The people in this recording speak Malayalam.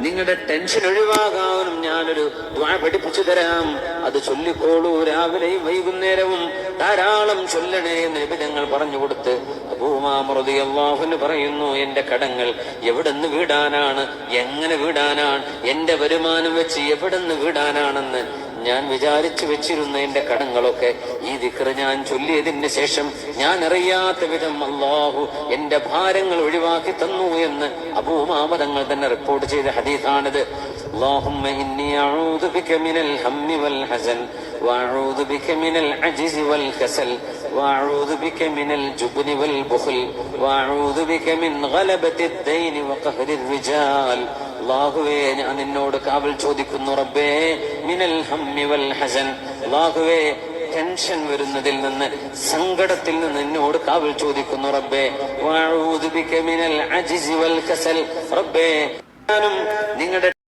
നിങ്ങളുടെ ടെൻഷൻ ഒഴിവാകാനും ഞാനൊരു ദുആ പഠിപ്പിച്ചു തരാം. അത് ചൊല്ലിക്കോളൂ, രാവിലെയും വൈകുന്നേരവും ധാരാളം ചൊല്ലണേ എന്ന് നബി തങ്ങൾ പറഞ്ഞു കൊടുത്ത് അബൂ ഉമാമ റളിയല്ലാഹു അൻഹു പറയുന്നു, എന്റെ കടങ്ങൾ എവിടെന്ന് വീടാനാണ്, എങ്ങനെ വീടാനാണ്, എന്റെ വരുമാനം വെച്ച് എവിടെന്ന് വീടാനാണെന്ന് ഞാൻ വിചാരിച്ചു വെച്ചിരുന്ന എന്റെ കടങ്ങളൊക്കെ ഈ ദിക്ർ ഞാൻ ചൊല്ലിയതിന് ശേഷം ഞാൻ അറിയാത്ത വിധം അല്ലാഹു എന്റെ ഭാരങ്ങൾ ഒഴിവാക്കി തന്നു എന്ന് അബൂ ഉമാമ തങ്ങൾ തന്നെ റിപ്പോർട്ട് ചെയ്ത ഹദീസാണിത്. اللهم إني أعوذ بك من الهم والحزن وأعوذ بك من العجز والكسل وأعوذ بك من الجبن والبخل وأعوذ بك من غلبة الدين وقهر الرجال. അല്ലാഹുവേ, ഞാൻ നിന്നോട് കാവൽ ചോദിക്കുന്നു റബ്ബേ, മിനൽ ഹമ്മി വൽ ഹസൻ, അല്ലാഹുവേ ടെൻഷൻ വരുന്നതിൽ നിന്ന്, സങ്കടത്തിൽ നിന്ന് എന്നോട് കാവൽ ചോദിക്കുന്നു റബ്ബേ. വഅഊദു ബിക മിനൽ അജ്സി വൽ കസൽ, റബ്ബേ നിങ്ങളുടെ